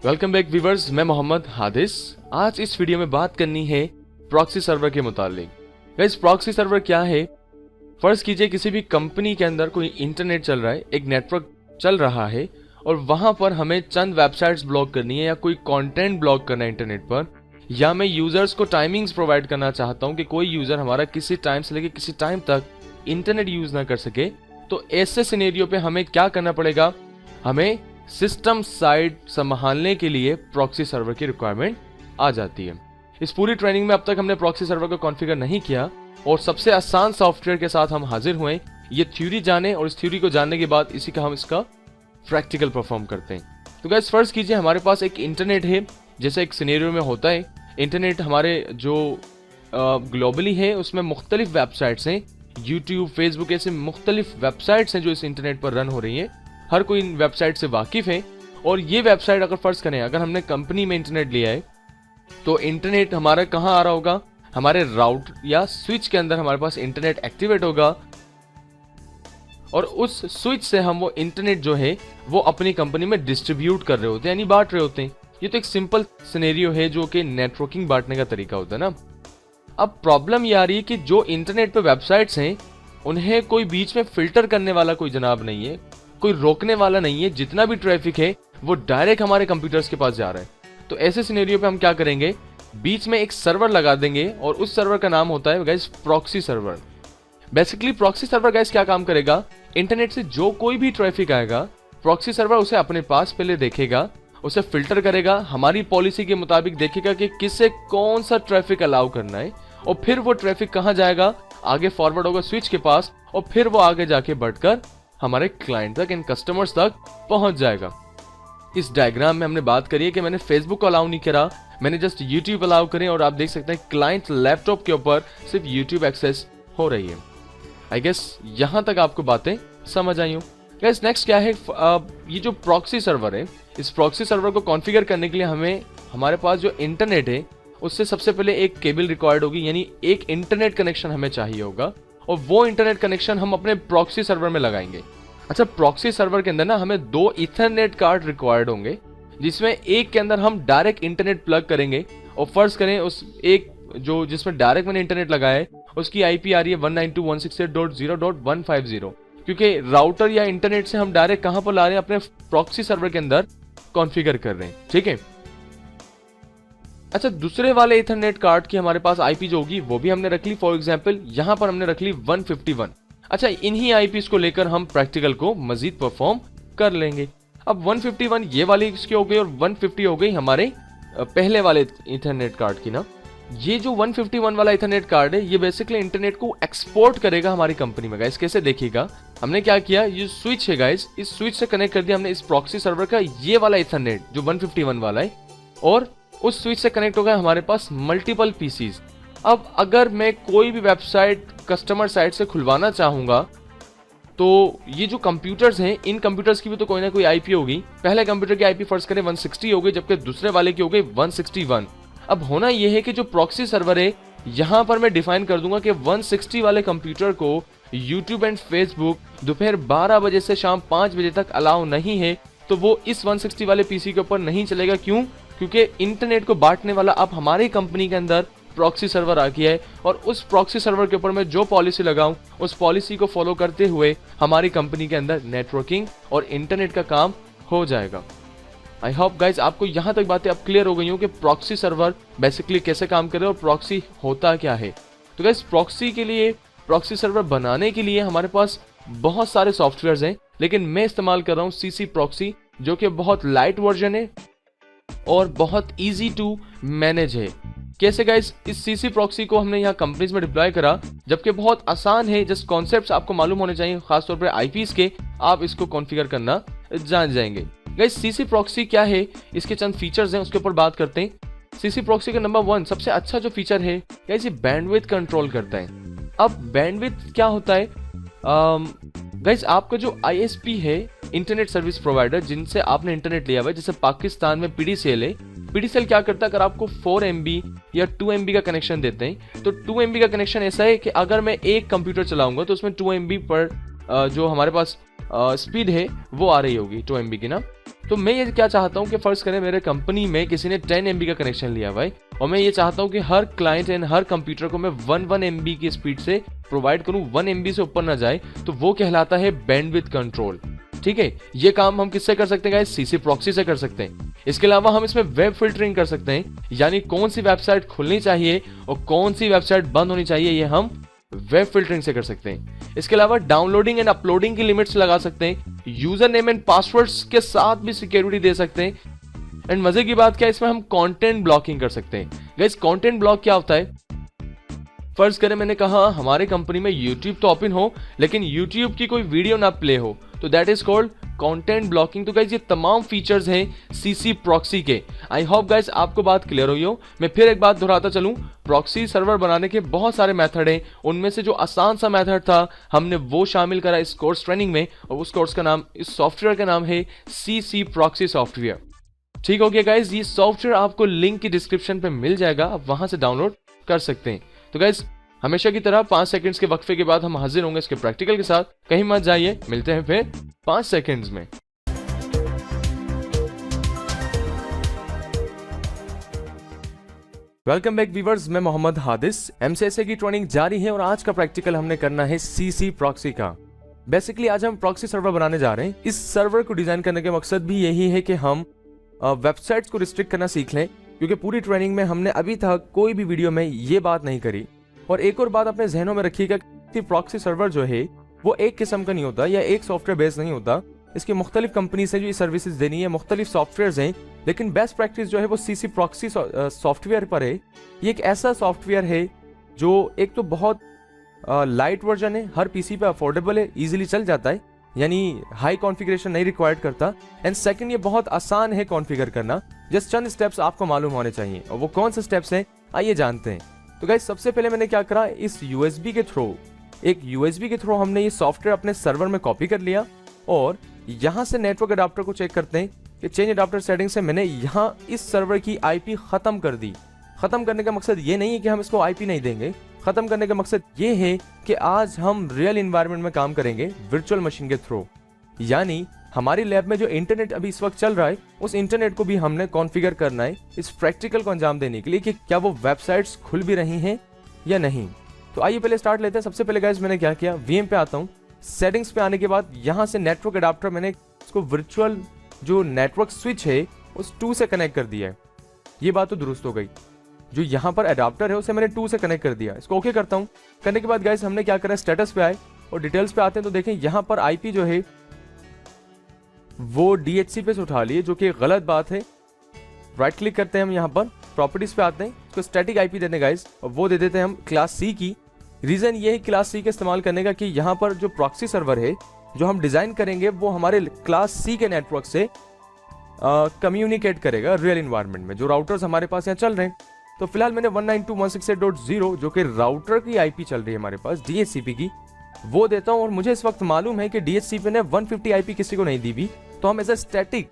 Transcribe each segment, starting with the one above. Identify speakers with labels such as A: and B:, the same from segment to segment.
A: Welcome back viewers, मैं मोहम्मद हादिस। आज इस वीडियो में बात करनी है प्रॉक्सी सर्वर के मुतालिक। गाइस, प्रॉक्सी सर्वर क्या है? फर्ज कीजिए किसी भी कंपनी के अंदर कोई इंटरनेट चल रहा है, एक नेटवर्क चल रहा है और वहां पर हमें चंद वेबसाइट्स ब्लॉक करनी है या कोई कंटेंट ब्लॉक करना है इंटरनेट पर, या मैं यूजर्स को टाइमिंग्स प्रोवाइड करना चाहता हूं कि कोई यूजर हमारा किसी टाइम से लेकर किसी टाइम तक इंटरनेट यूज ना कर सके। तो ऐसे सिनेरियो पे हमें क्या करना पड़ेगा? हमें सिस्टम साइड संभालने के लिए प्रॉक्सी सर्वर की रिक्वायरमेंट आ जाती है। इस पूरी ट्रेनिंग में अब तक हमने प्रॉक्सी सर्वर को कॉन्फ़िगर नहीं किया और सबसे आसान सॉफ्टवेयर के साथ हम हाजिर हुए ये थ्योरी जाने, और इस थ्योरी को जानने के बाद इसी का हम इसका प्रैक्टिकल परफॉर्म करते हैं। तो गाइस, फर्ज कीजिए हमारे पास एक इंटरनेट है, जैसे एक सिनेरियो में होता है। इंटरनेट हमारे जो ग्लोबली है उसमें मुख्तलिफ वेबसाइट्स हैं, यूट्यूब, फेसबुक, ऐसे मुख्तलिफ वेबसाइट्स हैं जो इस इंटरनेट पर रन हो रही हैं। हर कोई इन वेबसाइट से वाकिफ है और ये वेबसाइट अगर फर्ज करें, अगर हमने कंपनी में इंटरनेट लिया है तो इंटरनेट हमारा कहाँ आ रहा होगा? हमारे राउटर या स्विच के अंदर हमारे पास इंटरनेट एक्टिवेट होगा और उस स्विच से हम वो इंटरनेट जो है वो अपनी कंपनी में डिस्ट्रीब्यूट कर रहे होते हैं, यानी बांट रहे होते हैं। ये तो एक सिंपल सिनेरियो है जो कि नेटवर्किंग बांटने का तरीका होता है ना। अब प्रॉब्लम ये आ रही है कि जो इंटरनेट पे वेबसाइट्स हैं उन्हें कोई बीच में फिल्टर करने वाला कोई जनाब नहीं है, कोई रोकने वाला नहीं है। जितना भी ट्रैफिक है वो डायरेक्ट हमारे कंप्यूटर्स के पास जा रहा है। तो ऐसे सिनेरियो पे हम क्या करेंगे? बीच में एक सर्वर लगा देंगे और उस सर्वर का नाम होता है guys proxy server. Basically proxy server guys क्या काम करेगा? इंटरनेट से जो कोई भी ट्रैफिक आएगा, प्रॉक्सी सर्वर उसे अपने पास पहले देखेगा, उसे फिल्टर करेगा, हमारी पॉलिसी के मुताबिक देखेगा कि किसे कौन सा ट्रैफिक अलाउ करना है, और फिर वो ट्रैफिक कहाँ जाएगा? आगे फॉरवर्ड होगा स्विच के पास और फिर वो आगे जाके बढ़कर हमारे क्लाइंट तक, इन कस्टमर्स तक पहुंच जाएगा। इस डायग्राम में हमने बात करी है कि मैंने फेसबुक को अलाउ नहीं करा, मैंने जस्ट यूट्यूब अलाउ करें और आप देख सकते हैं क्लाइंट लैपटॉप के ऊपर सिर्फ यूट्यूब एक्सेस हो रही है। आई गेस यहां तक आपको बातें समझ आई हो। गाइस, नेक्स्ट क्या है? ये जो प्रॉक्सी सर्वर है, इस प्रॉक्सी सर्वर को कॉन्फ़िगर करने के लिए हमें हमारे पास जो इंटरनेट है उससे सबसे पहले एक केबल रिक्वायर्ड होगी, यानी एक इंटरनेट कनेक्शन हमें चाहिए होगा और वो इंटरनेट कनेक्शन हम अपने प्रॉक्सी सर्वर में लगाएंगे। अच्छा, प्रॉक्सी सर्वर के अंदर ना हमें 2 ईथरनेट कार्ड रिक्वायर्ड होंगे, जिसमें एक के अंदर हम डायरेक्ट इंटरनेट प्लग करेंगे और फर्ज करें उस एक जो जिसमें डायरेक्ट मैंने इंटरनेट लगाया है उसकी आईपी आ रही है 192.168.0.150, क्योंकि राउटर या इंटरनेट से हम डायरेक्ट कहां पर ला रहे हैं? अपने प्रॉक्सी सर्वर के अंदर कॉन्फ़िगर कर रहे हैं। ठीक है। अच्छा, दूसरे वाले इथरनेट कार्ड की हमारे पास आईपी जो होगी वो भी हमने रख ली। फॉर एग्जांपल यहां पर हमने रख ली 151। अच्छा, इन्हीं आईपीस को लेकर हम प्रैक्टिकल को मजीद परफॉर्म कर लेंगे। अब 151 ये वाली इसकी हो गई और 150 हो गई हमारे पहले वाले इथरनेट कार्ड की ना। ये जो 151 वाला इथरनेट कार्ड है ये बेसिकली इंटरनेट को एक्सपोर्ट करेगा हमारी कंपनी में। गाइस, कैसे देखिएगा? हमने क्या किया, ये स्विच है गाइस, इस स्विच से कनेक्ट कर दिया हमने इस प्रॉक्सी सर्वर का ये वाला इथरनेट जो 151 वाला है, और उस स्विच से कनेक्ट हो गया हमारे पास मल्टीपल पीसीज। अब अगर मैं कोई भी वेबसाइट कस्टमर साइट से खुलवाना चाहूंगा तो ये जो कंप्यूटर्स हैं, इन कंप्यूटर्स की भी तो कोई ना कोई आईपी होगी। पहले कंप्यूटर की आईपी फर्ज करें 160 हो गई, जबकि दूसरे वाले की हो गई 161। अब होना यह है कि जो प्रॉक्सी सर्वर है यहां पर मैं डिफाइन कर दूंगा कि 160 वाले कंप्यूटर को यूट्यूब एंड फेसबुक दोपहर 12 बजे से शाम 5 बजे तक अलाउ नहीं है, तो वो इस 160 वाले पीसी के ऊपर नहीं चलेगा। क्यों? क्योंकि इंटरनेट को बांटने वाला अब हमारी कंपनी के अंदर प्रॉक्सी सर्वर आ गया है और उस प्रॉक्सी सर्वर के ऊपर मैं जो पॉलिसी लगाऊं उस पॉलिसी को फॉलो करते हुए हमारी कंपनी के अंदर नेटवर्किंग और इंटरनेट का काम हो जाएगा। आई होप गाइज आपको यहां तक बातें अब क्लियर हो गई हो कि प्रॉक्सी सर्वर बेसिकली कैसे काम करे और प्रॉक्सी होता क्या है। तो गाइज, प्रॉक्सी के लिए, प्रॉक्सी सर्वर बनाने के लिए हमारे पास बहुत सारे सॉफ्टवेयर हैं, लेकिन मैं इस्तेमाल कर रहा हूं सीसी प्रॉक्सी, जो कि बहुत लाइट वर्जन है और बहुत इजी टू मैनेज है। कैसे गाइस? इस सीसी प्रॉक्सी को हमने यहाँ कंपनीज में डिप्लॉय करा, जबकि बहुत आसान है। जस्ट कॉन्सेप्ट्स आपको मालूम होने चाहिए, खासतौर पर आईपीस के, आप इसको कॉन्फ़िगर करना जान जाएंगे। गाइस, सीसी प्रॉक्सी क्या है, इसके चंद फीचर्स हैं, उसके ऊपर बात करते हैं। सीसी प्रॉक्सी का नंबर 1 सबसे अच्छा जो फीचर है गाइस, ये बैंडविड्थ कंट्रोल करता है। अब बैंडविड्थ क्या होता है? गाइस, आपका जो आईएसपी है, इंटरनेट सर्विस प्रोवाइडर, जिनसे आपने इंटरनेट लिया हुआ है, जैसे पाकिस्तान में पीडीसीएल है। पीडीसीएल क्या करता है? अगर आपको 4 MB या 2 MB का कनेक्शन देते हैं तो 2 MB का कनेक्शन ऐसा है कि अगर मैं एक कंप्यूटर चलाऊंगा तो उसमें 2 MB पर जो हमारे पास स्पीड है वो आ रही होगी 2 MB की ना। तो मैं ये क्या चाहता हूँ कि फर्ज करें मेरे कंपनी में किसी ने 10 MB का कनेक्शन लिया भाई, और मैं ये चाहता हूँ कि हर क्लाइंट एंड हर कंप्यूटर को मैं 1 MB की स्पीड से प्रोवाइड करूँ, 1 MB से ऊपर ना जाए, तो वो कहलाता है बैंडविड्थ कंट्रोल। ठीक है, ये काम हम किससे कर सकते हैं गाइस? सीसी प्रॉक्सी से कर सकते हैं। इसके अलावा हम इसमें वेब फिल्टरिंग कर सकते हैं, यानी कौन सी वेबसाइट खुलनी चाहिए और कौन सी वेबसाइट बंद होनी चाहिए, ये हम वेब फिल्टरिंग से कर सकते हैं। इसके अलावा डाउनलोडिंग एंड अपलोडिंग की लिमिट्स लगा सकते हैं, यूजर नेम एंड पासवर्ड्स के साथ भी सिक्योरिटी दे सकते हैं। एंड मजे की बात क्या है, इसमें हम कंटेंट ब्लॉकिंग कर सकते हैं। गाइस कंटेंट ब्लॉक क्या होता है? फर्ज करें मैंने कहा हमारे कंपनी में YouTube तो ओपन हो लेकिन YouTube की कोई वीडियो ना प्ले हो, तो that is called content blocking. तो गाइस ये तमाम फीचर्स हैं सीसी प्रॉक्सी के। आई होप गाइस आपको बात क्लियर हुई हो। मैं फिर एक बात दोहराता चलूं, प्रॉक्सी सर्वर बनाने के बहुत सारे मेथड हैं, उनमें से जो आसान सा मेथड था हमने वो शामिल करा इस कोर्स ट्रेनिंग में, और उस कोर्स का नाम, इस सॉफ्टवेयर का नाम है सीसी प्रॉक्सी सॉफ्टवेयर। ठीक हो गया गाइस, ये सॉफ्टवेयर आपको लिंक की डिस्क्रिप्शन पे मिल जाएगा, आप वहां से डाउनलोड कर सकते हैं। तो गाइस हमेशा की तरह 5 सेकंड्स के वक्फे के बाद हम हाजिर होंगे इसके प्रैक्टिकल के साथ। कहीं मत जाइए, मिलते हैं फिर 5 सेकंड्स में। वेलकम बैक व्यूअर्स, मैं मोहम्मद हादिस। एमसीएसए की ट्रेनिंग जारी है और आज का प्रैक्टिकल हमने करना है सीसी प्रॉक्सी का। बेसिकली आज हम प्रॉक्सी सर्वर बनाने जा रहे हैं। इस सर्वर को डिजाइन करने का मकसद भी यही है कि हम वेबसाइट्स को रिस्ट्रिक्ट करना सीख लें, क्योंकि पूरी ट्रेनिंग में हमने अभी तक कोई भी वीडियो में ये बात नहीं करी। और एक और बात अपने जहनों में रखिएगा कि प्रॉक्सी सर्वर जो है वो एक किस्म का नहीं होता या एक सॉफ्टवेयर बेस्ड नहीं होता। इसकी मुख्तलिफ कंपनी से जो ये सर्विसेज देनी है, मुख्तलिफ सॉफ्टवेयर हैं, लेकिन बेस्ट प्रैक्टिस जो है वो सीसी प्रॉक्सी सॉफ्टवेयर पर है। ये एक ऐसा सॉफ्टवेयर है जो एक तो बहुत लाइट वर्जन है, हर पीसी पे अफोर्डेबल है, इजीली चल जाता है, यानी हाई कॉन्फ़िगरेशन नहीं रिक्वायर्ड करता। एंड सेकंड, ये बहुत आसान है कॉन्फ़िगर करना, जस्ट चंद स्टेप्स आपको मालूम होने चाहिए। और वो कौन से स्टेप्स हैं आइए जानते हैं। तो गाइस सबसे पहले मैंने क्या करा, इस यूएसबी के थ्रू हमने ये सॉफ्टवेयर अपने सर्वर में कॉपी कर लिया, और यहाँ से नेटवर्क अडाप्टर को चेक करते हैं कि चेंज अडाप्टर सेटिंग से मैंने यहाँ इस सर्वर की आईपी खत्म कर दी। खत्म करने का मकसद ये नहीं है कि हम इसको आईपी नहीं देंगे, खत्म करने का मकसद ये है कि आज हम रियल इन्वायरमेंट में काम करेंगे वर्चुअल मशीन के थ्रू, यानी हमारी लैब में जो इंटरनेट अभी इस वक्त चल रहा है उस इंटरनेट को भी हमने कॉन्फ़िगर करना है इस प्रैक्टिकल को अंजाम देने के लिए कि क्या वो वेबसाइट्स खुल भी रही हैं या नहीं। तो आइए पहले स्टार्ट लेते हैं। सबसे पहले गाइस मैंने क्या किया, वीएम पे आता हूँ। सेटिंग्स पे आने के बाद यहाँ से नेटवर्क अडाप्टर मैंने इसको वर्चुअल जो नेटवर्क स्विच है उस 2 से कनेक्ट कर दिया है। ये बात तो दुरुस्त हो गई। जो यहाँ पर अडाप्टर है उसे मैंने 2 से कनेक्ट कर दिया। इसको ओके करता हूँ। करने के बाद गाइस हमने क्या करा, स्टेटस पे आए और डिटेल्स पे आते हैं तो देखें यहाँ पर आईपी जो है वो डीएचसी पे से उठा लिए, जो कि गलत बात है। राइट क्लिक करते हैं हम, यहाँ पर प्रॉपर्टीज पे आते हैं, इसको स्टैटिक आईपी देते हैं गाइस, और वो दे देते हैं हम क्लास सी की। रीजन ये है क्लास सी के इस्तेमाल करने का कि यहाँ पर जो प्रॉक्सी सर्वर है जो हम डिजाइन करेंगे वो हमारे क्लास सी के नेटवर्क से कम्युनिकेट करेगा रियल इन्वायरमेंट में, जो राउटर्स हमारे पास यहाँ चल रहे हैं। तो फिलहाल मैंने 192.168.0 जो कि राउटर की आईपी चल रही है हमारे पास डीएचसीपी की, वो देता हूँ। और मुझे इस वक्त मालूम है कि डीएचसीपी ने 150 आईपी किसी को नहीं दी भी, तो हम एज ए स्टैटिक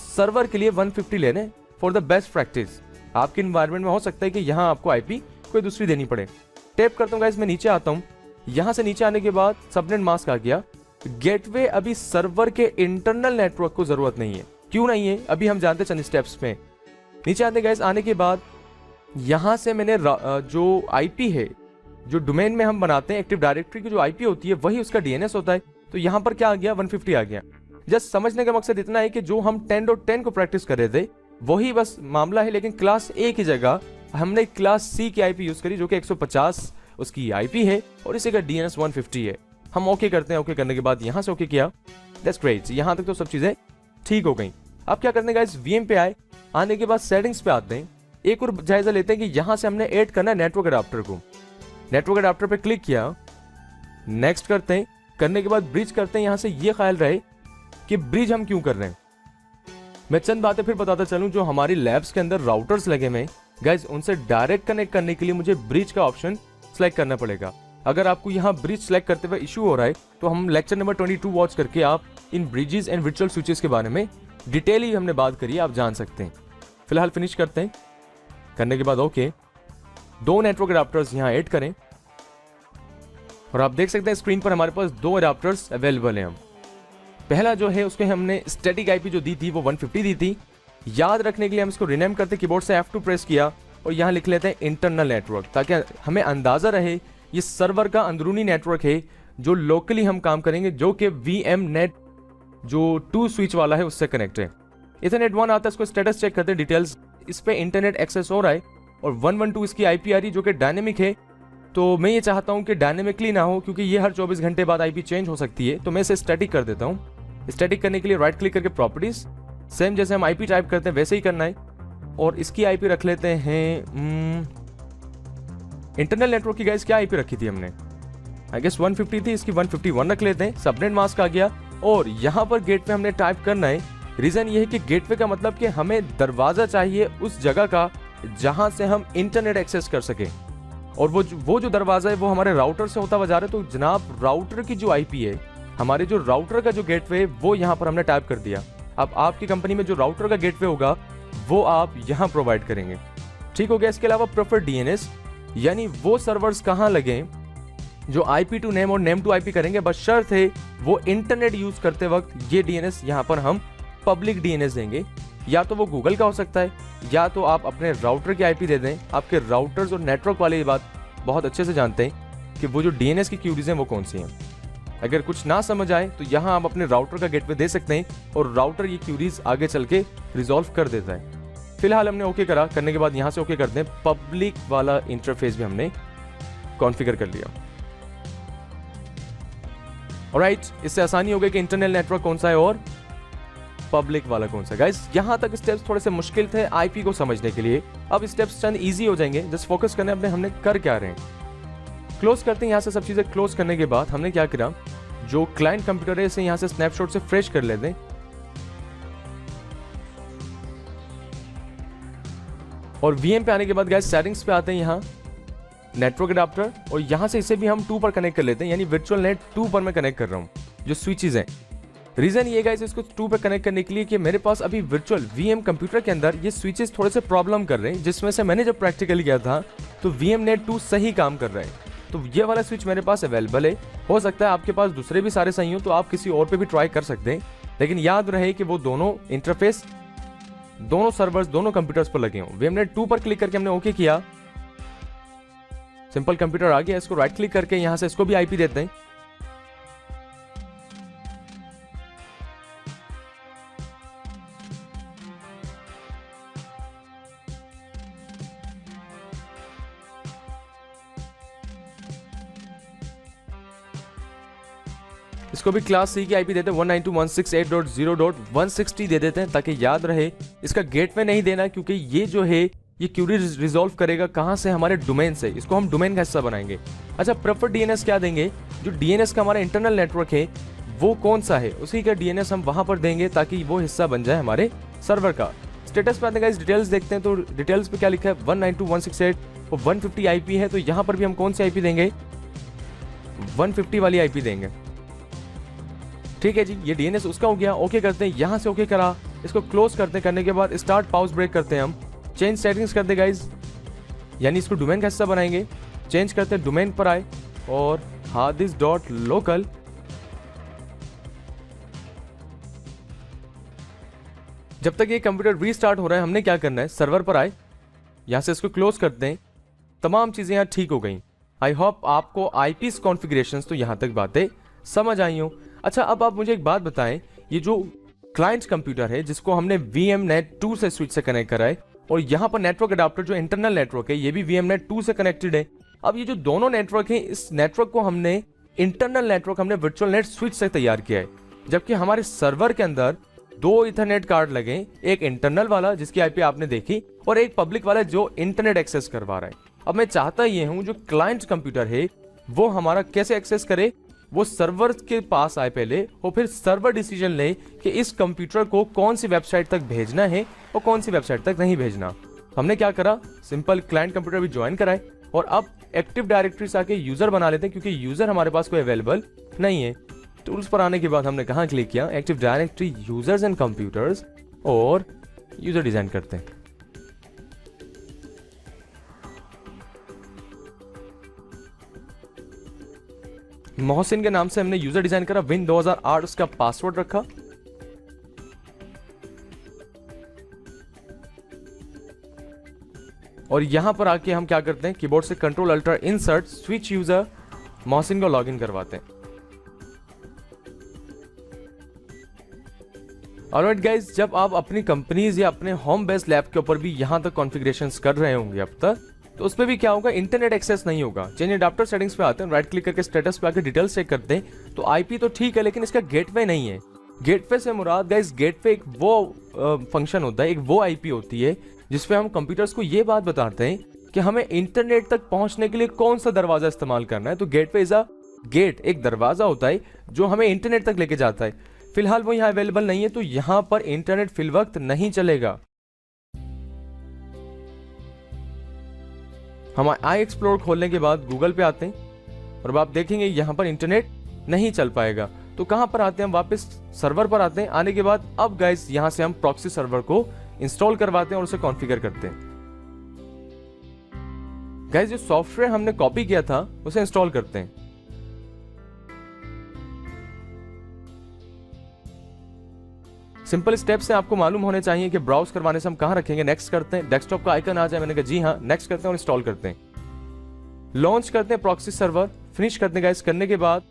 A: सर्वर के लिए 150 लेने फॉर द बेस्ट प्रैक्टिस। आपके इन्वायरमेंट में हो सकता है कि यहाँ आपको आईपी कोई दूसरी देनी पड़े। टैप करता हूँ गाइस, मैं नीचे आता हूँ। यहाँ से नीचे आने के बाद सबनेट मास्क आ गया। गेटवे अभी सर्वर के इंटरनल नेटवर्क को जरूरत नहीं है। क्यों नहीं है अभी हम जानते चंद स्टेप्स में। नीचे आते गाइस, आने के बाद यहाँ से मैंने जो आईपी है, जो डोमेन में हम बनाते हैं एक्टिव डायरेक्टरी की जो आईपी होती है वही उसका डीएनएस होता है। तो यहाँ पर क्या आ गया, 150 आ गया। जस्ट समझने का मकसद इतना है कि जो हम 10.10 को प्रैक्टिस कर रहे थे वही बस मामला है, लेकिन क्लास ए की जगह हमने क्लास सी की आईपी यूज करी जो कि 150 उसकी आईपी है और इसी का डीएनएस 150 है। हम ओके करते हैं। ओके करने के बाद यहाँ से ओके किया, दैट्स ग्रेट। यहाँ तक तो सब चीजें ठीक हो गई। अब क्या करने का, इस वीएम पे आए, आने के बाद सेटिंग्स पे आते हैं। एक और जायजा लेते हैं कि यहाँ से हमने ऐड करना है नेटवर्क अडाप्टर को। नेटवर्क अडाप्टर पे क्लिक किया, नेक्स्ट करते हैं। करने के बाद ब्रिज करते हैं। यहाँ से ये ख्याल रहे कि ब्रिज हम क्यों कर रहे हैं। मैं चंद बातें फिर बताता चलूं। जो हमारी लैब्स के अंदर राउटर्स लगे हुए गाइस, उनसे डायरेक्ट कनेक्ट करने के लिए मुझे ब्रिज का ऑप्शन सेलेक्ट करना पड़ेगा। अगर आपको यहाँ ब्रिज सेलेक्ट करते हुए इशू हो रहा है तो हम लेक्चर नंबर 22 वॉच करके आप इन ब्रिजेस एंड वर्चुअल स्विचेस के बारे में डिटेल ही हमने बात करी, आप जान सकते हैं। फिलहाल फिनिश करते हैं। करने के बाद ओके, 2 नेटवर्क अडाप्टर्स यहाँ ऐड करें और आप देख सकते हैं स्क्रीन पर हमारे पास 2 अडाप्टर्स अवेलेबल हैं। पहला जो है उसके हमने स्टैटिक आईपी जो दी थी वो 150 दी थी। याद रखने के लिए हम इसको रिनेम करते, कीबोर्ड से F2 प्रेस किया और यहाँ लिख लेते हैं इंटरनल नेटवर्क, ताकि हमें अंदाजा रहे ये सर्वर का अंदरूनी नेटवर्क है जो लोकली हम काम करेंगे, जो कि VMnet जो 2 स्विच वाला है उससे कनेक्ट है। इथरनेट 1 आता है, इसको स्टेटस चेक करते हैं, डिटेल्स इस पे इंटरनेट एक्सेस हो रहा है और 112 इसकी आईपी आ रही जो कि डायनेमिक है। तो मैं ये चाहता हूँ कि डायनेमिकली ना हो, क्योंकि ये हर 24 घंटे बाद आईपी चेंज हो सकती है, तो मैं इसे स्टैटिक कर देता हूँ। स्टैटिक करने के लिए राइट क्लिक करके प्रॉपर्टीज, सेम जैसे हम आईपी टाइप करते हैं वैसे ही करना है और इसकी आईपी रख लेते हैं इंटरनल नेटवर्क की गाइस क्या आईपी रखी थी हमने, आई गेस 150 थी, इसकी 151 रख लेते हैं। सबनेट मास्क आ गया और यहाँ पर गेटवे हमने टाइप करना है। रीजन ये है कि गेटवे का मतलब कि हमें दरवाजा चाहिए उस जगह का जहां से हम इंटरनेट एक्सेस कर सके, और वो जो दरवाजा है वो हमारे राउटर से होता हुआ जा रहा है। तो जनाब राउटर की जो आईपी है, हमारे जो राउटर का जो गेटवे है वो यहाँ पर हमने टाइप कर दिया। अब आपकी कंपनी में जो राउटर का गेटवे होगा वो आप यहाँ प्रोवाइड करेंगे, ठीक हो गया। इसके अलावा प्रेफर्ड डीएनएस, यानी वो सर्वर्स कहाँ लगे जो IP टू नेम और नेम टू IP करेंगे, बस शर्त है वो इंटरनेट यूज करते वक्त ये डीएनएस यहाँ पर हम पब्लिक डीएनएस देंगे। या तो वो गूगल का हो सकता है, या तो आप अपने राउटर की आईपी दे दें। आपके राउटर्स और नेटवर्क वाले ये बात बहुत अच्छे से जानते हैं कि वो जो डीएनएस की क्यूरीज हैं वो कौन सी हैं। अगर कुछ ना समझ आए तो यहाँ आप अपने राउटर का गेटवे दे सकते हैं और राउटर ये क्यूरीज आगे चल के रिजॉल्व कर देता है। फिलहाल हमने ओके करा, करने के बाद यहाँ से ओके करते हैं। पब्लिक वाला इंटरफेस भी हमने कॉन्फ़िगर कर लिया। ऑलराइट, इससे आसानी हो गई कि इंटरनल नेटवर्क कौन सा है और पब्लिक वाला कौन सा। गाइस यहां तक स्टेप्स थोड़े से मुश्किल थे आईपी को समझने के लिए, अब स्टेप्स चंद इजी हो जाएंगे। जस्ट फोकस करने अपने हमने कर क्या रहे हैं। क्लोज करते हैं, यहां से सब चीजें क्लोज करने के बाद हमने क्या किया, जो क्लाइंट कंप्यूटर है इसे यहां से स्नैपशॉट से फ्रेश कर लेते हैं और वीएम पे आने के बाद गाइस सेटिंग्स पे आते हैं, यहाँ नेटवर्क अडाप्टर, और यहां से इसे भी हम 2 पर कनेक्ट कर लेते हैं, यानी वर्चुअल नेट 2 पर मैं कनेक्ट कर रहा हूं जो स्विचेस हैं। रीजन ये गाइस इसको 2 पे कनेक्ट करने के लिए कि मेरे पास अभी वर्चुअल वीएम कंप्यूटर के अंदर ये स्विचेस थोड़े से प्रॉब्लम कर रहे हैं, जिसमें से मैंने जब प्रैक्टिकल किया था तो VMnet 2 सही काम कर रहा है। तो ये वाला स्विच मेरे पास अवेलेबल है, हो सकता है आपके पास दूसरे भी सारे सही हो तो आप किसी और पे भी ट्राई कर सकते हैं, लेकिन याद रहे कि वो दोनों इंटरफेस दोनों सर्वर्स दोनों कंप्यूटर्स पर लगे हों। VMnet 2 पर क्लिक करके हमने ओके किया, सिंपल कंप्यूटर आ गया। इसको राइट क्लिक करके यहां से इसको भी आईपी देते हैं। इसको भी क्लास सी की आईपी देते हैं, 192.168.0.160 दे देते हैं ताकि याद रहे। इसका गेटवे नहीं देना क्योंकि ये जो है ये क्यूरी रिजॉल्व करेगा कहां से, हमारे डोमेन से। इसको हम डोमेन का हिस्सा बनाएंगे। अच्छा, प्रेफर्ड डीएनएस क्या देंगे, जो डीएनएस का हमारा इंटरनल नेटवर्क है वो कौन सा है उसी का डीएनएस हम वहां पर देंगे ताकि वो हिस्सा बन जाए हमारे सर्वर का। स्टेटस पे आते हैं, डिटेल्स देखते हैं, तो डिटेल्स पे क्या लिखा है 192.168 और 150 आईपी है, तो यहां पर भी हम कौन सी आईपी देंगे, 150 वाली आईपी देंगे। ठीक है जी, ये डीएनएस उसका हो गया। ओके करते हैं, यहां से ओके करा, इसको क्लोज करते हैं। करने के बाद स्टार्ट पाउज ब्रेक करते हैं, हम चेंज सेटिंग्स करते हैं गाइज, यानी इसको डोमेन का हिस्सा बनाएंगे। चेंज करते हैं, डोमेन पर आए और harddisk.local। जब तक ये कंप्यूटर रीस्टार्ट हो रहा है हमने क्या करना है, सर्वर पर आए, यहां से इसको क्लोज करते हैं। तमाम चीजें यहां ठीक हो गई। आई होप आपको आईपीस कॉन्फ़िगरेशंस तो यहां तक बातें समझ आई हो। अच्छा, अब आप मुझे एक बात बताएं, ये जो क्लाइंट कंप्यूटर है जिसको हमने VMnet 2 से स्विच से कनेक्ट करा है, और यहाँ पर नेटवर्क अडाप्टर जो इंटरनल नेटवर्क है ये भी VMnet 2 से कनेक्टेड है। अब ये जो दोनों नेटवर्क हैं, इस नेटवर्क को हमने इंटरनल नेटवर्क हमने वर्चुअल नेट स्विच से तैयार किया है, जबकि हमारे सर्वर के अंदर 2 इथरनेट कार्ड लगे, एक इंटरनल वाला जिसकी आईपी आपने देखी और एक पब्लिक वाला जो इंटरनेट एक्सेस करवा रहा है। अब मैं चाहता ये हूं जो क्लाइंट कंप्यूटर है वो हमारा कैसे एक्सेस करे, वो सर्वर के पास आए पहले और फिर सर्वर डिसीजन ले कि इस कंप्यूटर को कौन सी वेबसाइट तक भेजना है और कौन सी वेबसाइट तक नहीं भेजना। हमने क्या करा, सिंपल क्लाइंट कंप्यूटर भी ज्वाइन कराए और अब एक्टिव डायरेक्टरी से आके यूजर बना लेते हैं, क्योंकि यूजर हमारे पास कोई अवेलेबल नहीं है। टूल्स पर आने के बाद हमने कहाँ क्लिक किया, active directory, users and computers, और यूजर डिजाइन करते हैं। मोहसिन के नाम से हमने यूजर डिजाइन करा, विन 2008 उसका पासवर्ड रखा। और यहां पर आके हम क्या करते हैं, कीबोर्ड से control alter insert switch user, Mohsin को लॉगिन करवाते हैं। ऑलराइट गाइस, जब आप अपनी कंपनीज या अपने होम बेस्ड लैब के ऊपर भी यहां तक कॉन्फ़िगरेशंस कर रहे होंगे अब तक, तो उसमें भी क्या होगा, इंटरनेट एक्सेस नहीं होगा। चेंज अडॉप्टर सेटिंग्स पे आते हैं, राइट क्लिक करके स्टेटस पे आके डिटेल्स चेक करते हैं, तो आईपी तो ठीक है लेकिन इसका गेटवे नहीं है। गेटवे से मुराद गाइस, गेटवे एक वो फंक्शन होता है, एक वो आईपी होती है जिसपे हम कंप्यूटर्स को ये बात बताते हैं कि हमें इंटरनेट तक पहुंचने के लिए कौन सा दरवाजा इस्तेमाल करना है। तो गेटवे इज अ गेट, एक दरवाजा होता है जो हमें इंटरनेट तक लेके जाता है। फिलहाल वो यहाँ अवेलेबल नहीं है, तो यहां पर इंटरनेट फिल वक्त नहीं चलेगा। हम आई एक्सप्लोर खोलने के बाद गूगल पे आते हैं और अब आप देखेंगे यहां पर इंटरनेट नहीं चल पाएगा। तो कहां पर आते हैं, हम वापस सर्वर पर आते हैं। आने के बाद अब गाइस यहां से हम प्रॉक्सी सर्वर को इंस्टॉल करवाते हैं और उसे कॉन्फ़िगर करते हैं। गाइस जो सॉफ्टवेयर हमने कॉपी किया था उसे इंस्टॉल करते हैं। सिंपल स्टेप्स से आपको मालूम होने चाहिए कि ब्राउज करवाने से हम कहां रखेंगे। नेक्स्ट करते हैं, डेस्कटॉप का आइकन आ जाए, मैंने कहा जी हाँ, नेक्स्ट करते हैं और इंस्टॉल करते हैं। लॉन्च करते हैं प्रॉक्सी सर्वर, फिनिश करते हैं गाइस। करने के बाद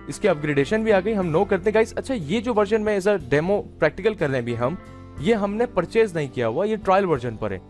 A: इसकी अपग्रेडेशन भी आ गई, हम नो करते हैं गाइस। अच्छा, ये जो वर्जन में एज अ डेमो प्रैक्टिकल कर रहे हैं भी ये हमने परचेज नहीं किया हुआ, ये ट्रायल वर्जन पर है।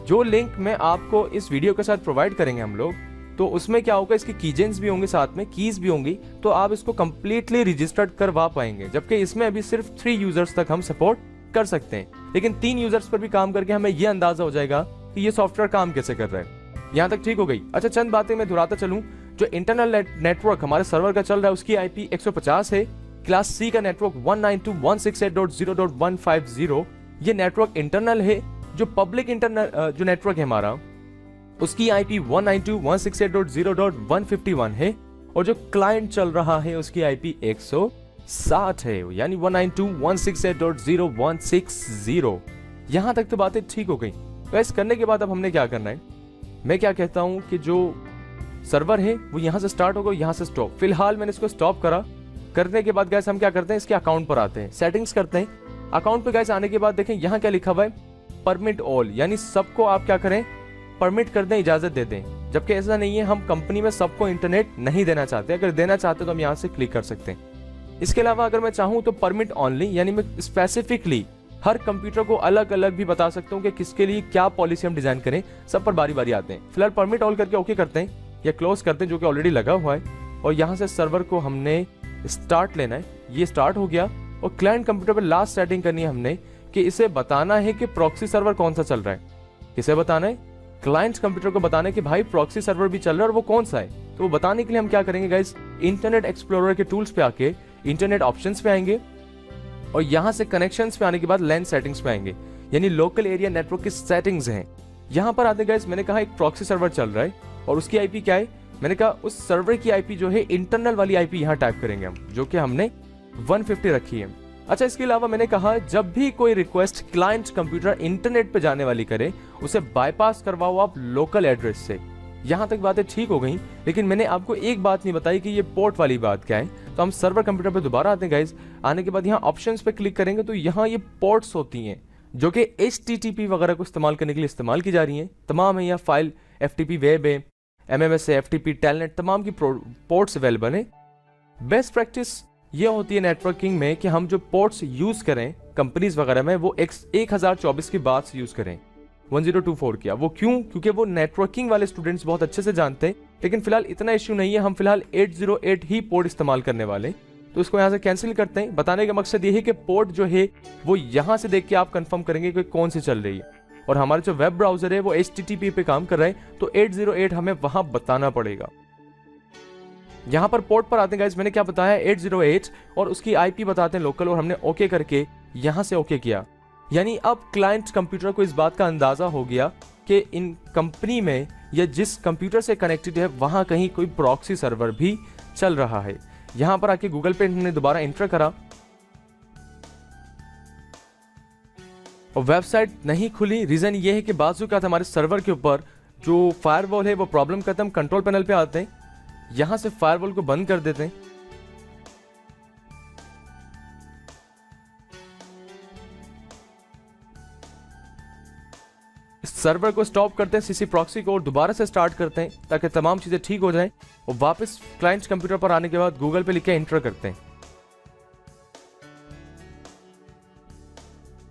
A: जो लिंक मैं आपको इस वीडियो के साथ प्रोवाइड करेंगे हम लोग, तो उसमें क्या होगा, इसकी कीजेंस भी होंगे, साथ में कीज भी होंगी, तो आप इसको कंप्लीटली रजिस्टर्ड करवा पाएंगे। जबकि इसमें अभी सिर्फ 3 यूजर्स तक हम सपोर्ट कर सकते हैं, लेकिन 3 यूजर्स पर भी काम करके हमें यह अंदाजा हो जाएगा कि ये सॉफ्टवेयर काम कैसे कर रहा है। यहां तक ठीक हो गई। अच्छा, चंद बातें मैं दोहराता चलूं। जो इंटरनल नेटवर्क हमारे सर्वर का चल रहा है उसकी आईपी 150 है। क्लास सी का नेटवर्क 192.168.0.150, ये नेटवर्क इंटरनल है। जो पब्लिक इंटरनल जो नेटवर्क है हमारा, उसकी आईपी 192.168.0.151 है। और जो क्लाइंट चल रहा है उसकी आईपी 160 है, यानी 192.168.0.160। यहां तक तो बातें ठीक हो गई। वैसे करने के बाद अब हमने क्या करना है, मैं क्या कहता हूं कि जो सर्वर है वो यहां से स्टार्ट होगा, यहां से स्टॉप। फिलहाल मैंने इसको स्टॉप करा। करने के बाद गैस हम क्या करते हैं, इसके अकाउंट पर आते हैं, सेटिंग्स करते हैं। अकाउंट पे गैस आने के बाद देखें यहां क्या लिखा हुआ है, परमिट ऑल, यानी सबको आप क्या करें, परमिट कर दें, इजाजत दे दें। जबकि ऐसा नहीं है, हम कंपनी में सबको इंटरनेट नहीं देना चाहते। अगर देना चाहते तो हम यहां से क्लिक कर सकते हैं। इसके अलावा अगर मैं चाहूं तो परमिट ऑनली, यानी मैं स्पेसिफिकली हर कंप्यूटर को अलग अलग भी बता सकता हूं कि किसके लिए क्या पॉलिसी हम डिजाइन करें। सब पर बारी बारी आते हैं। फिलहाल परमिट ऑल करके ओके करते हैं या क्लोज करते हैं, जो कि ऑलरेडी लगा हुआ है। और यहां से सर्वर को हमने स्टार्ट लेना है, ये स्टार्ट हो गया। और क्लाइंट कंप्यूटर पर लास्ट सेटिंग करनी है हमने कि इसे बताना है कि प्रॉक्सी सर्वर कौन सा चल रहा है। किसे बताना है, क्लाइंट कंप्यूटर को बताना है कि भाई प्रॉक्सी सर्वर भी चल रहा है और वो कौन सा है। तो वो बताने के लिए हम क्या करेंगे गाइस, इंटरनेट एक्सप्लोरर के टूल्स पे आके इंटरनेट ऑप्शंस पे आएंगे और यहां से कनेक्शंस पे आने के बाद लैन सेटिंग्स पे आएंगे, यानी लोकल एरिया नेटवर्क की सेटिंग्स हैं। यहां पर आते गाइस, मैंने कहा एक प्रॉक्सी सर्वर चल रहा है और उसकी आईपी क्या है, मैंने कहा उस सर्वर की आईपी जो है इंटरनल वाली आईपी यहां टाइप करेंगे हम, जो कि हमने 150 रखी है। अच्छा, इसके अलावा मैंने कहा जब भी कोई रिक्वेस्ट क्लाइंट कंप्यूटर इंटरनेट पे जाने वाली करे, उसे बाईपास करवाओ आप लोकल एड्रेस से। यहां तक बातें ठीक हो गई, लेकिन मैंने आपको एक बात नहीं बताई कि ये पोर्ट वाली बात क्या है। तो हम सर्वर कंप्यूटर पे दोबारा आते हैं गाइस। आने के बाद यहाँ ऑप्शंस पे क्लिक करेंगे तो यहाँ ये पोर्ट्स होती हैं जो कि HTTP वगैरह को इस्तेमाल करने के लिए इस्तेमाल की जा रही हैं। तमाम है यहाँ फाइल, FTP वेब है, MMS है, FTP टेलनेट, तमाम की पोर्ट्स अवेलेबल है। बेस्ट प्रैक्टिस ये होती है नेटवर्किंग में कि हम जो पोर्ट्स यूज करें कंपनीज वगैरह में, वो 1024 के बाद से यूज करें, 1024 किया। वो क्यों, क्योंकि वो नेटवर्किंग वाले स्टूडेंट्स बहुत अच्छे से जानते हैं। लेकिन फिलहाल इतना इश्यू नहीं है, हम फिलहाल 808 ही पोर्ट इस्तेमाल करने वाले, तो इसको यहाँ से कैंसिल करते हैं। बताने का मकसद ये है कि पोर्ट जो है वो यहाँ से देख के आप कंफर्म करेंगे कि कौन सी चल रही है। और हमारा जो वेब ब्राउजर है वो HTTP पे काम कर रहा है, तो 808 हमें वहां बताना पड़ेगा। यहां पर पोर्ट पर आते हैं गाइस, मैंने क्या बताया 808 और उसकी आईपी बताते हैं लोकल, और हमने ओके करके यहां से ओके किया। यानी अब क्लाइंट कंप्यूटर को इस बात का अंदाजा हो गया कि इन कंपनी में या जिस कंप्यूटर से कनेक्टेड है वहां कहीं कोई प्रॉक्सी सर्वर भी चल रहा है। यहां पर आके गूगल पे हमने दोबारा एंटर करा और वेबसाइट नहीं खुली। रीजन ये है कि बाजू का हमारे सर्वर के ऊपर जो फायरवॉल है वो प्रॉब्लम करता है। हम कंट्रोल पैनल पे आते हैं, यहां से फायरवॉल को बंद कर देते हैं। सर्वर को स्टॉप करते हैं, सीसी प्रॉक्सी को, और दोबारा से स्टार्ट करते हैं ताकि तमाम चीजें ठीक हो जाएं, और वापस क्लाइंट कंप्यूटर पर आने के बाद गूगल पे लिख के एंटर करते हैं।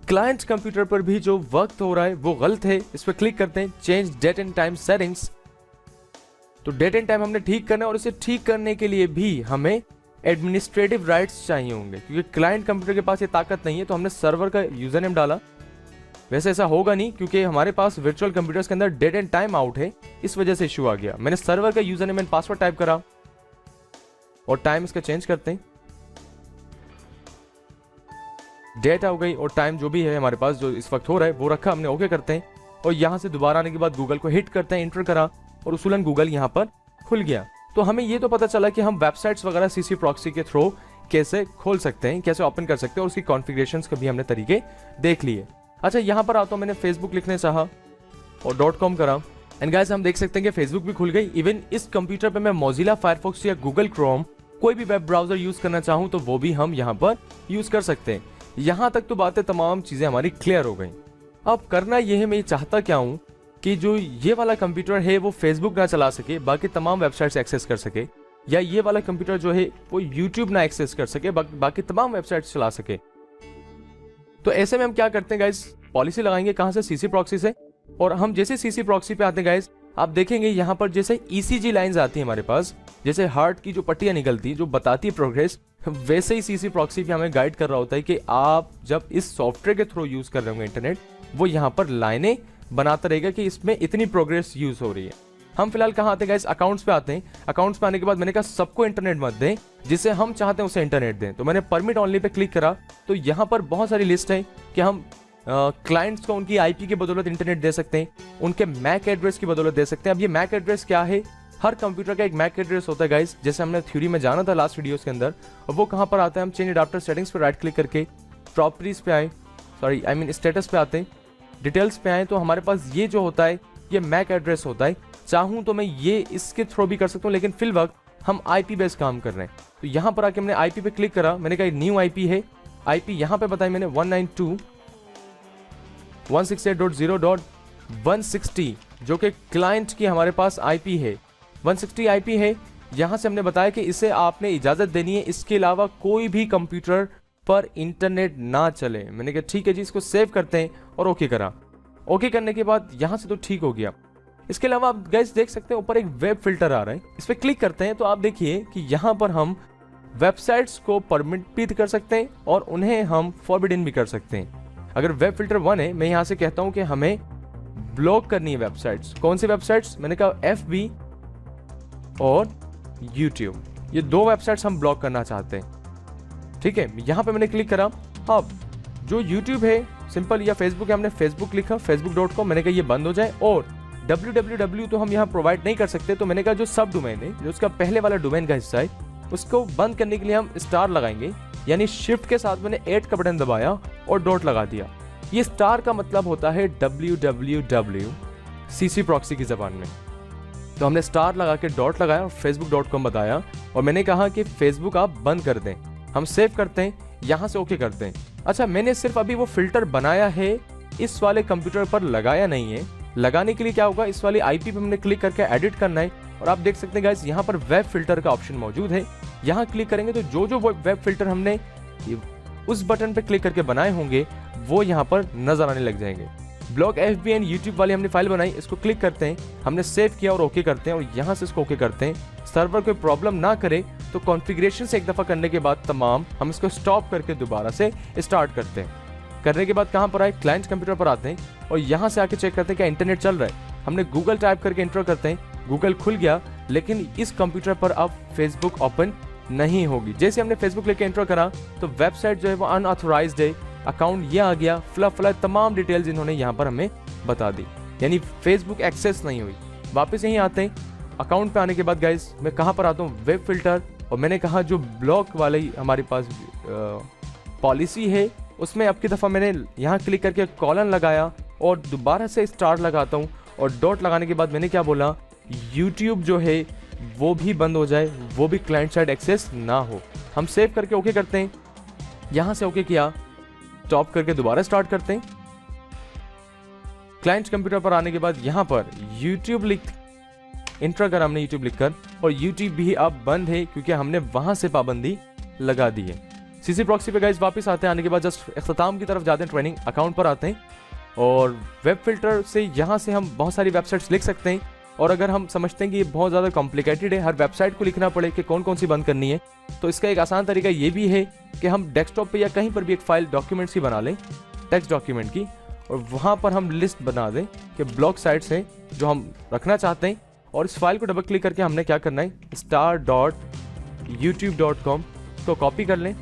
A: क्लाइंट कंप्यूटर पर भी जो वक्त हो रहा है वो गलत है, इस पर क्लिक करते हैं, change date and time settings. तो डेट एंड टाइम हमने ठीक करना है, और इसे ठीक करने के लिए भी हमें एडमिनिस्ट्रेटिव राइट्स चाहिए होंगे, क्योंकि क्लाइंट कंप्यूटर के पास ये ताकत नहीं है। तो हमने सर्वर का यूजर नेम डाला, वैसे ऐसा होगा नहीं क्योंकि हमारे पास वर्चुअल कंप्यूटर्स के अंदर डेट एंड टाइम आउट है, इस वजह से इशू आ गया। मैंने सर्वर का user name and password type करा और टाइम इसका चेंज करते हैं, डेट हो गई और टाइम जो भी है हमारे पास जो इस वक्त हो रहा है वो रखा हमने, ओके करते हैं। और यहां से दोबारा आने के बाद गूगल को हिट करते हैं, एंटर करा, और उसूलन गूगल यहां पर खुल गया। तो हमें ये तो पता चला कि हम वेबसाइट्स वगैरह सीसी प्रॉक्सी के थ्रू कैसे खोल सकते हैं, कैसे ओपन कर सकते हैं, और उसकी कॉन्फ़िगरेशंस के भी हमने तरीके देख लिए। अच्छा, यहां पर आता हूं, मैंने फेसबुक लिखने चाहा और .com करा, एंड गाइस हम देख सकते हैं कि फेसबुक भी खुल गई। इवन इस कंप्यूटर पे मैं मोजिला फायरफॉक्स या गूगल क्रोम कोई भी वेब ब्राउजर यूज करना चाहूं तो वो भी हम यहां पर यूज कर सकते हैं। यहां तक तो बातें तमाम चीजें हमारी क्लियर हो गई। अब करना यह है, मैं चाहता क्या हूं कि जो ये वाला कंप्यूटर है वो फेसबुक ना चला सके, बाकी तमाम वेबसाइट्स एक्सेस कर सके, या ये वाला कंप्यूटर जो है वो यूट्यूब ना एक्सेस कर सके, बाकी तमाम वेबसाइट्स चला सके। तो ऐसे में हम क्या करते हैं गाइस, पॉलिसी लगाएंगे कहां से, सीसी प्रॉक्सी से। और हम जैसे सीसी प्रॉक्सी पे आते हैं गाइस, आप देखेंगे यहां पर जैसे ईसीजी लाइंस आती है हमारे पास, जैसे हार्ट की जो पट्टियां निकलती जो बताती है प्रोग्रेस, वैसे ही सीसी प्रॉक्सी पे हमें गाइड कर रहा होता है कि आप जब इस सॉफ्टवेयर के थ्रू यूज कर रहे होंगे इंटरनेट, वो यहाँ पर लाइनें बनाता रहेगा कि इसमें इतनी प्रोग्रेस यूज हो रही है। हम फिलहाल कहाँ आते हैं गाइस, अकाउंट्स पे आते हैं। अकाउंट्स पे आने के बाद मैंने कहा सबको इंटरनेट मत दें, जिसे हम चाहते हैं उसे इंटरनेट दें। तो मैंने परमिट ओनली पे क्लिक करा, तो यहाँ पर बहुत सारी लिस्ट है कि हम क्लाइंट्स को उनकी आईपी की बदौलत इंटरनेट दे सकते हैं, उनके मैक एड्रेस की बदौलत दे सकते हैं। अब ये मैक एड्रेस क्या है, हर कंप्यूटर का एक मैक एड्रेस होता है गाइस, जैसे हमने थ्योरी में जाना था लास्ट वीडियोस के अंदर। और वो कहाँ पर आता है, हम चेंज अडाप्टर सेटिंग्स पर राइट क्लिक करके प्रॉपर्टीज पे आए, स्टेटस पे आते हैं, डिटेल्स पे आए, तो हमारे पास ये जो होता है ये मैक एड्रेस होता है। चाहूँ तो मैं ये इसके थ्रू भी कर सकता हूँ, लेकिन फिल वक्त हम आईपी बेस काम कर रहे हैं। तो यहाँ पर आके हमने आईपी पे क्लिक करा, मैंने कहा न्यू आईपी है, आईपी यहाँ पे बताया मैंने 192.168.0.160 जो कि क्लाइंट की हमारे पास आईपी है, 160 आईपी है। यहाँ से हमने बताया कि इसे आपने इजाजत देनी है, इसके अलावा कोई भी कंप्यूटर पर इंटरनेट ना चले। मैंने कहा ठीक है जी, इसको सेव करते हैं और ओके करा। ओके करने के बाद यहाँ से तो ठीक हो गया। इसके अलावा आप गाइस देख सकते हैं ऊपर एक वेब फिल्टर आ रहा है, इस पर क्लिक करते हैं तो आप देखिए कि यहाँ पर हम वेबसाइट्स को परमिट भी कर सकते हैं और उन्हें हम फॉरबिडन भी कर सकते हैं। अगर वेब फिल्टर 1 है, मैं यहाँ से कहता हूँ कि हमें ब्लॉक करनी है वेबसाइट्स। कौन सी वेबसाइट्स, मैंने कहा FB और YouTube, ये दो वेबसाइट्स हम ब्लॉक करना चाहते हैं। ठीक है, यहाँ पे मैंने क्लिक करा। अब जो YouTube है सिंपल, या Facebook है, हमने Facebook लिखा, facebook.com, मैंने कहा ये बंद हो जाए। और www तो हम यहाँ प्रोवाइड नहीं कर सकते, तो मैंने कहा जो सब डोमेन है, जो उसका पहले वाला डोमेन का हिस्सा है, उसको बंद करने के लिए हम स्टार लगाएंगे, यानी शिफ्ट के साथ मैंने 8 का बटन दबाया और डॉट लगा दिया। ये स्टार का मतलब होता है www सीसी प्रॉक्सी की जबान में। तो हमने स्टार लगा के डॉट लगाया और facebook.com बताया, और मैंने कहा कि फेसबुक आप बंद कर दें। हम सेव करते हैं, यहाँ से ओके करते हैं। अच्छा, मैंने सिर्फ अभी वो फिल्टर बनाया है, इस वाले कंप्यूटर पर लगाया नहीं है। लगाने के लिए क्या होगा, इस वाली आईपी पे हमने क्लिक करके एडिट करना है, और आप देख सकते हैं गाइस यहाँ पर वेब फिल्टर का ऑप्शन मौजूद है। यहाँ क्लिक करेंगे तो जो जो वेब फिल्टर हमने उस बटन पे क्लिक करके बनाए होंगे वो यहाँ पर नजर आने लग जाएंगे। ब्लॉक FB एंड YouTube वाली हमने फाइल बनाई, इसको क्लिक करते हैं, हमने सेव किया और ओके करते हैं, और यहाँ से इसको ओके करते हैं। सर्वर कोई प्रॉब्लम ना करे तो कॉन्फ़िगरेशन से एक दफ़ा करने के बाद तमाम हम इसको स्टॉप करके दोबारा से स्टार्ट करते हैं। करने के बाद कहाँ पर आए, क्लाइंट कंप्यूटर पर आते हैं, और यहाँ से आके चेक करते हैं क्या इंटरनेट चल रहा है। हमने गूगल टाइप करके इंटर करते हैं, गूगल खुल गया, लेकिन इस कंप्यूटर पर अब फेसबुक ओपन नहीं होगी। जैसे हमने फेसबुक लेके एंटर करा तो वेबसाइट जो है वो अनऑथोराइज्ड है, अकाउंट ये आ गया, फ्ला तमाम डिटेल्स इन्होंने यहाँ पर हमें बता दी, यानी फेसबुक एक्सेस नहीं हुई। वापस यहीं आते हैं, अकाउंट पे आने के बाद गाइस मैं कहाँ पर आता हूँ, वेब फिल्टर, और मैंने कहा जो ब्लॉक वाली हमारे पास पॉलिसी है उसमें अब की दफ़ा मैंने यहाँ क्लिक करके कॉलन लगाया और दोबारा से स्टार लगाता हूँ, और डॉट लगाने के बाद मैंने क्या बोला, YouTube जो है वो भी बंद हो जाए, वो भी क्लाइंट साइड एक्सेस ना हो। हम सेव करके ओके करते हैं, यहां से ओके किया, स्टॉप करके दोबारा स्टार्ट करते हैं। क्लाइंट कंप्यूटर पर आने के बाद यहां पर YouTube इंटर कर हमने YouTube लिखकर, और YouTube भी अब बंद है क्योंकि हमने वहां से पाबंदी लगा दी है। सीसी प्रॉक्सी पे गाइस वापस आते हैं, आने के बाद जस्ट इख्तिताम की तरफ जाते हैं, ट्रेनिंग अकाउंट पर आते हैं और वेब फिल्टर से यहाँ से हम बहुत सारी वेबसाइट्स लिख सकते हैं। और अगर हम समझते हैं कि ये बहुत ज़्यादा कॉम्प्लिकेटेड है, हर वेबसाइट को लिखना पड़े कि कौन कौन सी बंद करनी है, तो इसका एक आसान तरीका ये भी है कि हम डेस्कटॉप पे या कहीं पर भी एक फाइल डॉक्यूमेंट सी बना लें, टेक्स्ट डॉक्यूमेंट की, और वहाँ पर हम लिस्ट बना दें कि ब्लॉक साइट्स हैं जो हम रखना चाहते हैं। और इस फाइल को डबल क्लिक करके हमने क्या करना है, star.youtube.com को कॉपी कर लें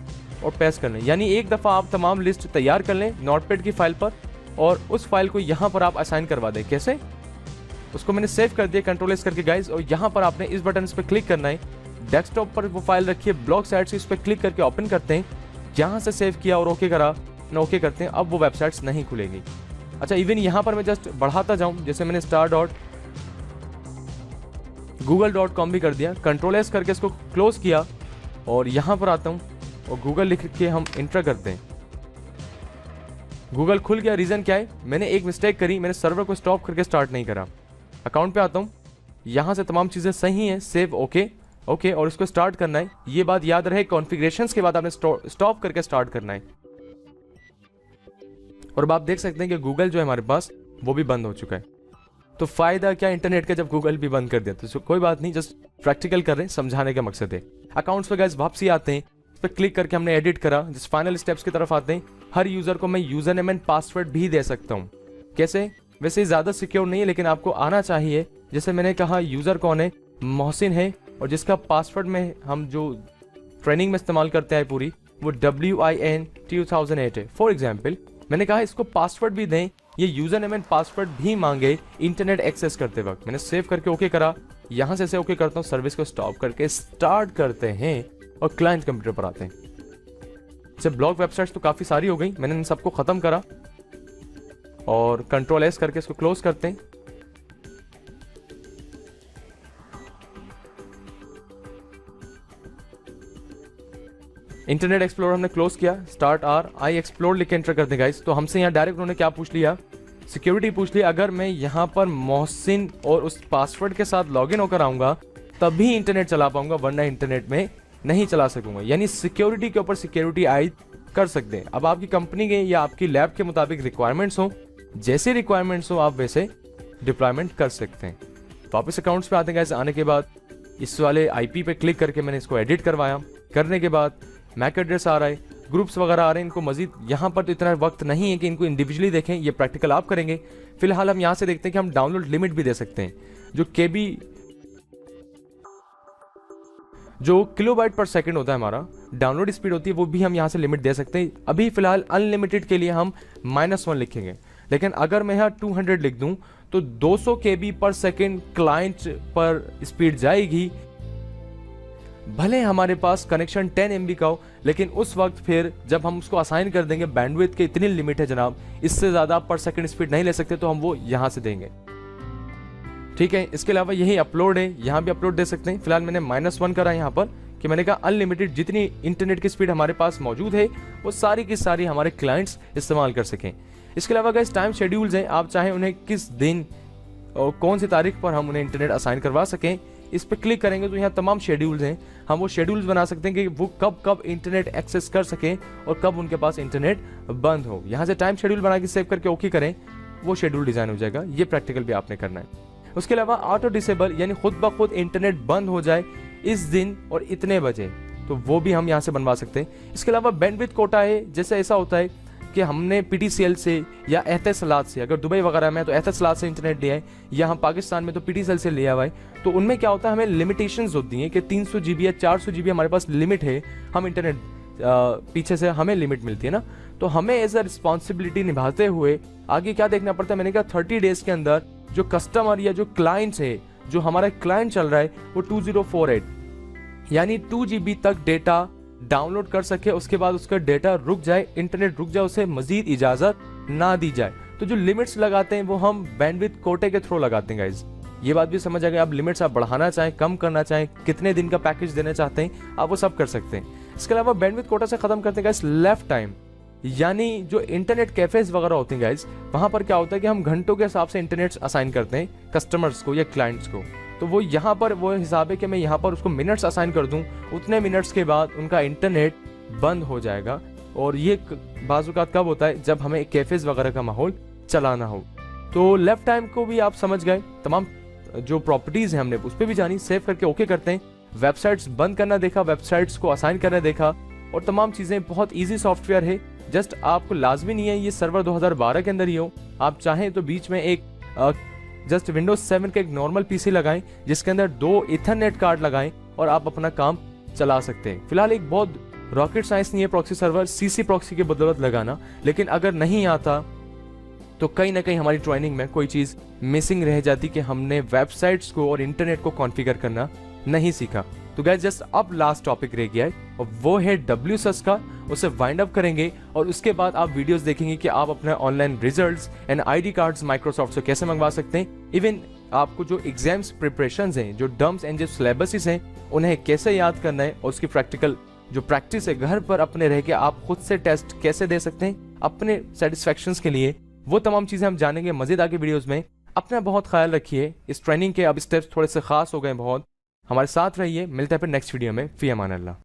A: और पेस्ट कर लें। यानी एक दफ़ा आप तमाम लिस्ट तैयार कर लें नोटपैड की फाइल पर, और उस फाइल को यहाँ पर आप असाइन करवा दें। कैसे? उसको मैंने सेव कर दिया Ctrl S करके गाइज, और यहाँ पर आपने इस बटन पे क्लिक करना है। डेस्कटॉप पर वो फाइल रखिए, ब्लॉक साइट से इस पर क्लिक करके ओपन करते हैं, यहाँ से सेव किया और ओके करा, ओके करते हैं, अब वो वेबसाइट्स नहीं खुलेंगी। अच्छा, इवन यहाँ पर मैं जस्ट बढ़ाता जाऊँ, जैसे मैंने star.google.com भी कर दिया, Ctrl S करके इसको क्लोज किया और यहाँ पर आता हूँ और गूगल लिख के हम इंटर करते हैं। गूगल खुल गया। रीजन क्या है? मैंने एक मिस्टेक करी, मैंने सर्वर को स्टॉप करके स्टार्ट नहीं करा। अकाउंट पे आता हूँ, यहाँ से तमाम चीज़ें सही हैं, सेव ओके ओके, और इसको स्टार्ट करना है। ये बात याद रहे, कॉन्फ़िगरेशंस के बाद आपने स्टॉप करके स्टार्ट करना है। और अब आप देख सकते हैं कि गूगल जो है हमारे पास वो भी बंद हो चुका है। तो फायदा क्या इंटरनेट का जब गूगल भी बंद कर दिया? तो कोई बात नहीं, जस्ट प्रैक्टिकल कर रहे हैं, समझाने का मकसद है। अकाउंट्स पे गाइस वापसी आते हैं, इस पर क्लिक करके हमने एडिट करा, जिस फाइनल स्टेप्स की तरफ आते हैं। हर यूजर को मैं यूजर नेम एंड पासवर्ड भी दे सकता हूँ। कैसे? वैसे ज़्यादा सिक्योर नहीं है, लेकिन आपको आना चाहिए। जैसे मैंने कहा, यूजर कौन है? मोहसिन है, और जिसका पासवर्ड में हम जो ट्रेनिंग में इस्तेमाल करते हैं पूरी, वो WIN 2008 है। फॉर एग्जाम्पल मैंने कहा इसको पासवर्ड भी दें, ये यूजर नेम एंड पासवर्ड भी मांगे इंटरनेट एक्सेस करते वक्त। मैंने सेव करके ओके करा, यहाँ से ओके करता हूँ, सर्विस को स्टॉप करके स्टार्ट करते हैं और क्लाइंट कंप्यूटर पर आते हैं। जब ब्लॉक वेबसाइट्स तो काफ़ी सारी हो गई, मैंने इन सबको ख़त्म करा और Ctrl S करके इसको क्लोज करते हैं। इंटरनेट एक्सप्लोरर हमने क्लोज किया, स्टार्ट I एक्सप्लोर लिख के एंटर करते गाइस। तो हमसे यहाँ डायरेक्ट उन्होंने क्या पूछ लिया? सिक्योरिटी पूछ लिया। अगर मैं यहाँ पर मोहसिन और उस पासवर्ड के साथ लॉगिन होकर आऊँगा तभी इंटरनेट चला पाऊंगा, वरना इंटरनेट में नहीं चला सकूंगा। यानी सिक्योरिटी के ऊपर सिक्योरिटी आयद कर सकते हैं। अब आपकी कंपनी के या आपकी लैब के मुताबिक रिक्वायरमेंट्स हो, जैसे रिक्वायरमेंट्स हो आप वैसे डिप्लॉयमेंट कर सकते हैं। वापस अकाउंट्स पे आते हैं गाइस। आने के बाद इस वाले IP पे क्लिक करके मैंने इसको एडिट करवाया। करने के बाद मैक एड्रेस आ रहा है, ग्रुप्स वगैरह आ रहे हैं। इनको मजीद यहाँ पर तो इतना वक्त नहीं है कि इनको इंडिविजुअली देखें, ये प्रैक्टिकल आप करेंगे। फिलहाल हम यहाँ से देखते हैं कि हम डाउनलोड लिमिट भी दे सकते हैं। जो किलोबाइट पर सेकंड होता है हमारा डाउनलोड स्पीड होती है, वो भी हम यहाँ से लिमिट दे सकते हैं। अभी फिलहाल अनलिमिटेड के लिए हम -1 लिखेंगे, लेकिन अगर मैं यहाँ 200 लिख दूं तो 200 KB पर सेकंड क्लाइंट पर स्पीड जाएगी। भले हमारे पास कनेक्शन 10 MB का हो, लेकिन उस वक्त फिर जब हम उसको असाइन कर देंगे, बैंडविड्थ की इतनी लिमिट है जनाब, इससे ज़्यादा पर सेकंड स्पीड नहीं ले सकते, तो हम वो यहाँ से देंगे। ठीक है। इसके अलावा यही अपलोड है, यहाँ भी अपलोड दे सकते हैं। फिलहाल मैंने -1 करा यहाँ पर कि मैंने कहा अनलिमिटेड जितनी इंटरनेट की स्पीड हमारे पास मौजूद है वो सारी की सारी हमारे क्लाइंट्स इस्तेमाल कर सकें। इसके अलावा गाइस टाइम शेड्यूल्स हैं, आप चाहें उन्हें किस दिन और कौन सी तारीख पर हम उन्हें इंटरनेट असाइन करवा सकें। इस पर क्लिक करेंगे तो यहाँ तमाम शेड्यूल्स हैं, हम वो शेड्यूल्स बना सकते हैं कि वो कब कब इंटरनेट एक्सेस कर सकें और कब उनके पास इंटरनेट बंद हो। यहाँ से टाइम शेड्यूल बना के सेव करके ओके करें, वो शेड्यूल डिजाइन हो जाएगा। ये प्रैक्टिकल भी आपने करना है। उसके अलावा ऑटो डिसेबल, यानी खुद ब खुद इंटरनेट बंद हो जाए इस दिन और इतने बजे, तो वो भी हम यहाँ से बनवा सकते हैं। इसके अलावा बैंडविड्थ कोटा है, जैसे ऐसा होता है कि हमने PTCL से या एहतसलात से, अगर दुबई वगैरह में तो एहतसलात से इंटरनेट लिया है, या हम पाकिस्तान में तो PTCL से लिया हुआ है, तो उनमें क्या होता है हमें लिमिटेशंस होती हैं कि 300 GB या 400 GB हमारे पास लिमिट है, हम इंटरनेट पीछे से हमें लिमिट मिलती है ना, तो हमें एज अ रिस्पॉन्सिबिलिटी निभाते हुए आगे क्या देखना पड़ता है। मैंने कहा 30 डेज के अंदर जो कस्टमर या जो क्लाइंट्स है, जो हमारा क्लाइंट चल रहा है वो 2048 यानी 2 GB तक डेटा डाउनलोड कर सके, उसके बाद उसका डेटा रुक जाए, इंटरनेट रुक जाए, उसे मजीद इजाजत ना दी जाए। तो जो लिमिट्स लगाते हैं वो हम बैंडविड्थ कोटे के थ्रू लगाते हैं गाइज। ये बात भी समझ आ गई। आप लिमिट्स आप बढ़ाना चाहें, कम करना चाहें, कितने दिन का पैकेज देना चाहते हैं, आप वो सब कर सकते हैं। इसके अलावा बैंडविड्थ कोटा से खत्म करते हैं गाइस लेफ्ट टाइम, यानी जो इंटरनेट कैफेज वगैरह होते हैं गाइस, वहां पर क्या होता है कि हम घंटों के हिसाब से इंटरनेट असाइन करते हैं कस्टमर्स को या क्लाइंट्स को। तो वो यहाँ पर वो हिसाब है कि मैं यहाँ पर उसको मिनट्स असाइन कर दूं, उतने मिनट्स के बाद उनका इंटरनेट बंद हो जाएगा। और ये बाज़ औक़ात कब होता है, जब हमें कैफेज वगैरह का माहौल चलाना हो। तो लेफ्ट टाइम को भी आप समझ गए, तमाम जो प्रॉपर्टीज़ हैं हमने उस पर भी जानी, सेव करके ओके करते हैं। वेबसाइट्स बंद करना देखा, वेबसाइट्स को असाइन करना देखा, और तमाम चीज़ें बहुत ईजी सॉफ्टवेयर है। जस्ट आपको लाजमी नहीं है ये सर्वर 2012 के अंदर ही हो, आप चाहें तो बीच में एक जस्ट विंडोज 7 का एक नॉर्मल पीसी लगाएं जिसके अंदर 2 इथरनेट कार्ड लगाएं और आप अपना काम चला सकते हैं। फिलहाल एक बहुत रॉकेट साइंस नहीं है प्रॉक्सी सर्वर सीसी प्रॉक्सी की बदौलत लगाना, लेकिन अगर नहीं आता तो कहीं ना कहीं हमारी ट्रेनिंग में कोई चीज़ मिसिंग रह जाती कि हमने वेबसाइट्स को और इंटरनेट को कॉन्फ़िगर करना नहीं सीखा। तो गाइस जस्ट अब लास्ट टॉपिक रह गया है और वो है WSUS का, उसे वाइंड अप करेंगे और उसके बाद आप वीडियोस देखेंगे कि आप अपने online results and ID cards Microsoft से कैसे मंगवा सकते हैं। इवन आपको जो एग्जाम्स प्रिपरेशंस हैं, जो डम्स एंड जो सिलेबसेस हैं, उन्हें कैसे याद करना है और उसकी प्रैक्टिकल जो प्रैक्टिस है घर पर अपने रह के आप खुद से टेस्ट कैसे दे सकते हैं अपने सेटिस्फैक्शंस के लिए, वो तमाम चीज़ें हम जानेंगे मज़ीद आगे वीडियोज़ में। अपना बहुत ख्याल रखिए। इस ट्रेनिंग के अब स्टेप्स थोड़े से खास हो गए बहुत। हमारे साथ रहिए, मिलते हैं फिर नेक्स्ट वीडियो में। फी अमान अल्लाह।